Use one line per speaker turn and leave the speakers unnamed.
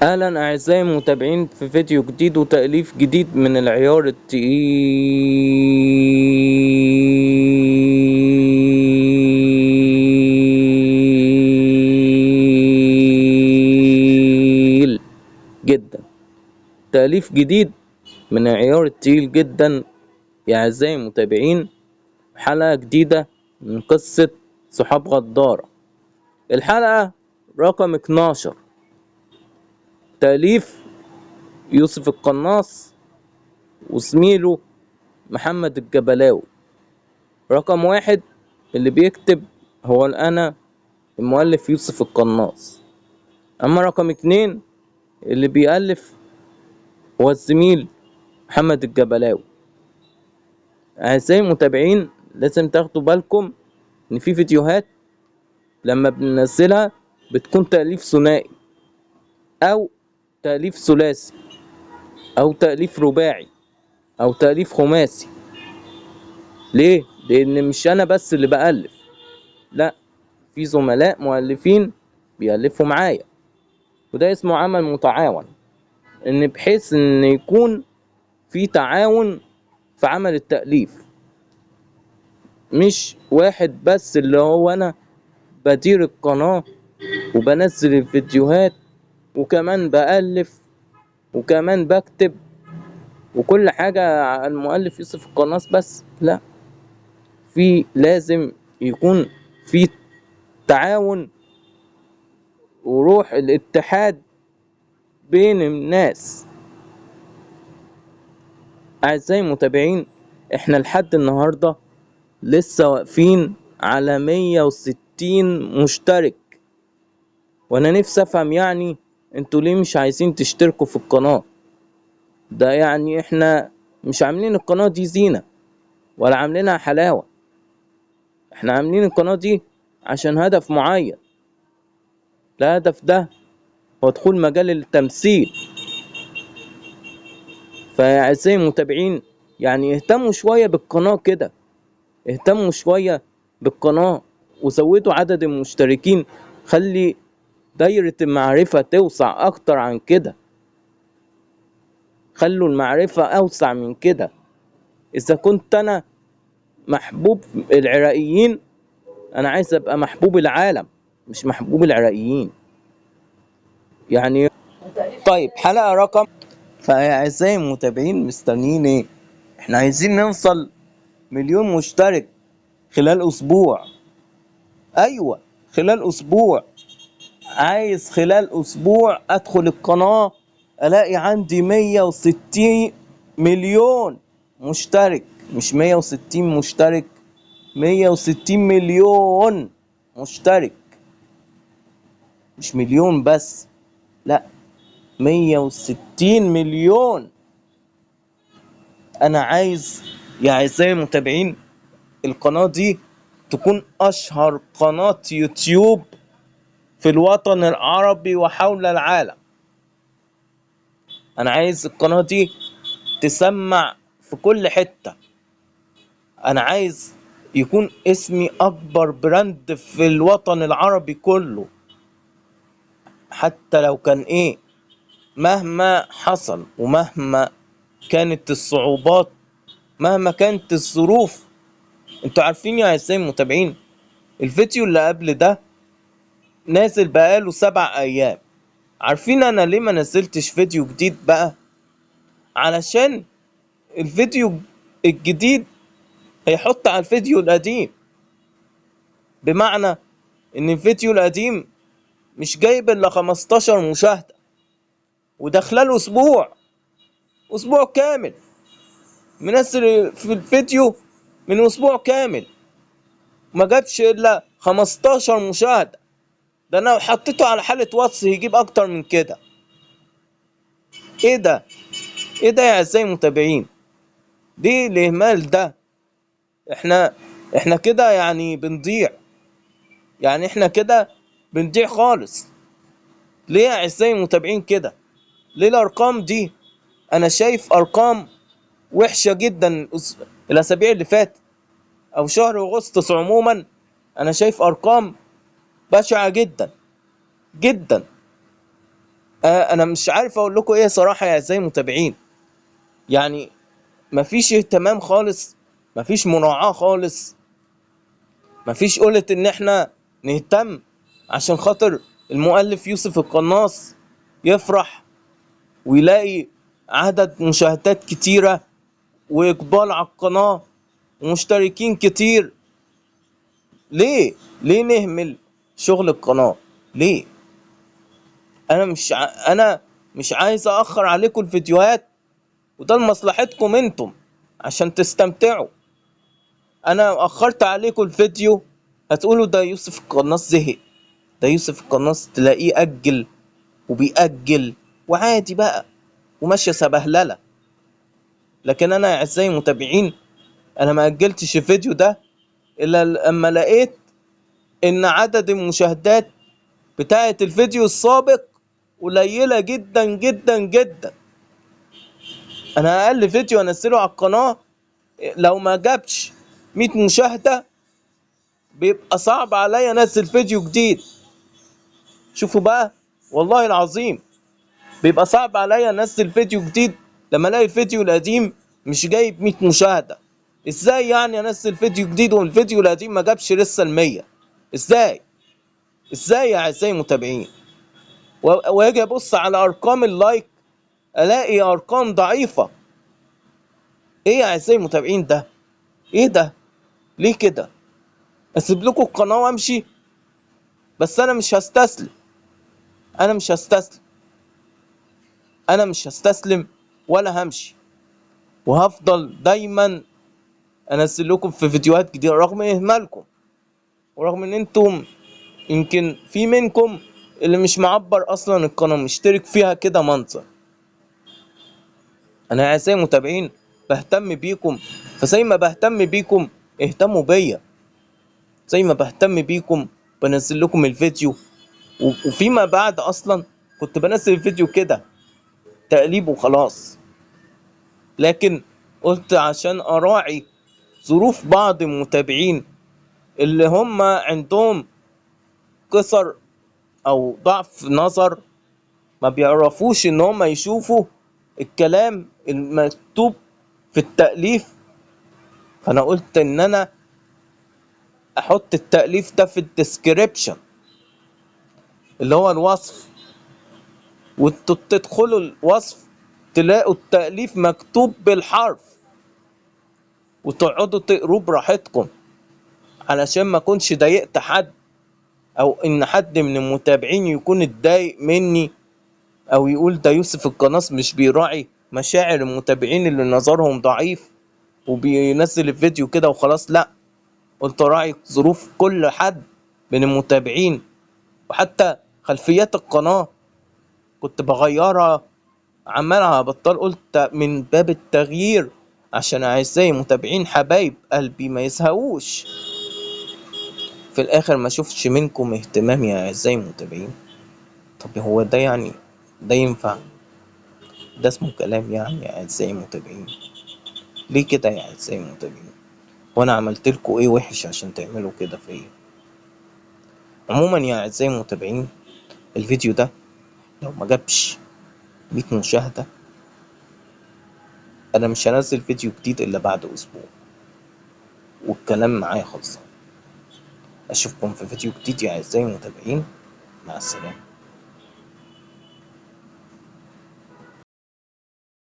اهلا اعزائي المتابعين في فيديو جديد وتأليف جديد من العيار التقيل جدا. تأليف جديد من العيار التقيل جدا يا اعزائي المتابعين. حلقة جديدة من قصة صحاب غدارة. الحلقة رقم 12، تأليف يوسف القناص وزميله محمد الجبلاوي. رقم 1 اللي بيكتب هو أنا المؤلف يوسف القناص، أما رقم 2 اللي بيألف هو الزميل محمد الجبلاوي. أعزائي المتابعين، لازم تاخدوا بالكم إن في فيديوهات لما بننزلها بتكون تأليف ثنائي أو تأليف ثلاثي أو تأليف رباعي أو تأليف خماسي. ليه؟ لأن مش أنا بس اللي بألف، لأ، في زملاء مؤلفين بيألفوا معايا، وده اسمه عمل متعاون، ان بحيث ان يكون في تعاون في عمل التأليف، مش واحد بس اللي هو انا بدير القناة وبنزل الفيديوهات وكمان بألف وكمان بكتب وكل حاجة على المؤلف يوسف القناص بس. لا، في لازم يكون في تعاون وروح الاتحاد بين الناس. أعزائي المتابعين، احنا لحد النهاردة لسه واقفين على 160 مشترك، وانا نفسي افهم يعني انتوا ليه مش عايزين تشتركوا في القناة؟ ده يعني احنا مش عاملين القناة دي زينة ولا عاملينها حلاوة، احنا عاملين القناة دي عشان هدف معين. الهدف ده هو دخول مجال التمثيل. فيا أعزائي المتابعين، يعني اهتموا شوية بالقناة كده، اهتموا شوية بالقناة وزودوا عدد المشتركين، خلي دايرة المعرفة توسع أكتر عن كده، خلوا المعرفة أوسع من كده. إذا كنت أنا محبوب العراقيين، أنا عايز أبقى محبوب العالم مش محبوب العراقيين يعني. طيب، حلقة رقم، فأعزائي المتابعين مستنيين إيه؟ إحنا عايزين نوصل 1,000,000 مشترك خلال أسبوع. أيوة، خلال أسبوع. عايز خلال أسبوع أدخل القناة ألاقي عندي 160 مليون مشترك، مش 160 مشترك، 160 مليون مشترك، مش مليون بس، لا، 160 مليون. أنا عايز يا أعزائي المتابعين القناة دي تكون أشهر قناة يوتيوب في الوطن العربي وحول العالم. أنا عايز القناة دي تسمع في كل حتة. انا عايز يكون اسمي اكبر براند في الوطن العربي كله، حتى لو كان ايه، مهما حصل ومهما كانت الصعوبات، مهما كانت الظروف. انتوا عارفين يا اعزائي المتابعين، الفيديو اللي قبل ده نازل بقاله 7 ايام. عارفين انا ليه ما نزلتش فيديو جديد بقى؟ علشان الفيديو الجديد هيحط على الفيديو القديم، بمعنى ان الفيديو القديم مش جايب الا 15 مشاهدة، وده خلال اسبوع كامل. منزل في الفيديو من اسبوع كامل ما جابش الا 15 مشاهدة. ده انا لو حطيته على حالة واتس يجيب اكتر من كده. ايه ده؟ ايه ده يا اعزائي المتابعين؟ دي الاهمال ده. احنا كده يعني بنضيع، يعني احنا كده بنضيع خالص. ليه يا اعزائي المتابعين كده؟ ليه الارقام دي؟ انا شايف ارقام وحشة جدا. الاسابيع اللي فاتت او شهر اغسطس عموما انا شايف ارقام بشعة جدا جدا. انا مش عارف اقول لكم ايه صراحة يا اعزائي المتابعين. يعني مفيش اهتمام خالص، مفيش مراعاة خالص، مفيش قولة ان احنا نهتم عشان خاطر المؤلف يوسف القناص يفرح ويلاقي عدد مشاهدات كتيرة واقبال على القناة ومشتركين كتير. ليه نهمل شغل القناة؟ ليه؟ انا مش عايز اخر عليكم الفيديوهات، وده لمصلحتكم انتم عشان تستمتعوا. انا اخرت عليكم الفيديو هتقولوا ده يوسف القناص زهق، ده يوسف القناص تلاقيه اجل وبيأجل وعادي بقى وماشيه سبهلله. لكن انا يا اعزائي المتابعين، انا ما اجلتش الفيديو ده الا لما لقيت ان عدد المشاهدات بتاعه الفيديو السابق قليله جدا جدا جدا. انا اقل فيديو انزله على القناه لو ما جابش 100 مشاهده بيبقى صعب عليا انزل فيديو جديد. شوفوا بقى، والله العظيم بيبقى صعب عليا انزل فيديو جديد لما الاقي الفيديو القديم مش جايب 100 مشاهده. ازاي يعني انزل فيديو جديد والفيديو القديم ما جابش لسه ال100؟ ازاي يا اعزائي المتابعين؟ واجي ابص على ارقام اللايك الاقي ارقام ضعيفه. ايه يا اعزائي المتابعين ده؟ ايه ده؟ ليه كده؟ اسيب لكم القناه وامشي؟ بس انا مش هستسلم، انا مش هستسلم، انا مش هستسلم ولا همشي، وهفضل دايما انزل لكم في فيديوهات جديده رغم اهمالكم، ورغم ان انتم يمكن في منكم اللي مش معبر اصلا القناه مشترك فيها كده منظر. انا يا اعزائي المتابعين بهتم بيكم، فزي ما بهتم بيكم اهتموا بيا، زي ما بهتم بيكم بنزل لكم الفيديو. وفيما بعد اصلا كنت بنزل الفيديو كده تقليب وخلاص، لكن قلت عشان اراعي ظروف بعض المتابعين اللي هم عندهم قصر او ضعف نظر، ما بيعرفوش ان هم يشوفوا الكلام المكتوب في التأليف. فانا قلت ان انا احط التأليف ده في الديسكريبشن اللي هو الوصف، وانتوا تدخلوا الوصف تلاقوا التأليف مكتوب بالحرف وتقعدوا تقروه براحتكم، علشان ما اكونش ضايقت حد او ان حد من المتابعين يكون اتضايق مني او يقول ده يوسف القناص مش بيراعي مشاعر المتابعين اللي نظرهم ضعيف وبينزل الفيديو كده وخلاص. لا، قلت راعي ظروف كل حد من المتابعين، وحتى خلفيات القناة كنت بغيرها عمال على بطال، قلت من باب التغيير عشان اعزائي متابعين حبايب قلبي ما يزهقوش. في الاخر ما شفتش منكم اهتمام يا اعزائي المتابعين. طب هو ده يعني ده ينفع؟ ده اسمه كلام يعني يا اعزائي المتابعين؟ ليه كده يا اعزائي المتابعين؟ وانا عملت لكم ايه وحش عشان تعملوا كده فيا؟ عموما يا اعزائي المتابعين، الفيديو ده لو ما جابش 100 مشاهدة انا مش هنزل فيديو جديد الا بعد اسبوع، والكلام معايا خلصان. اشوفكم في فيديو جديد يا اعزائي المتابعين، مع السلامة.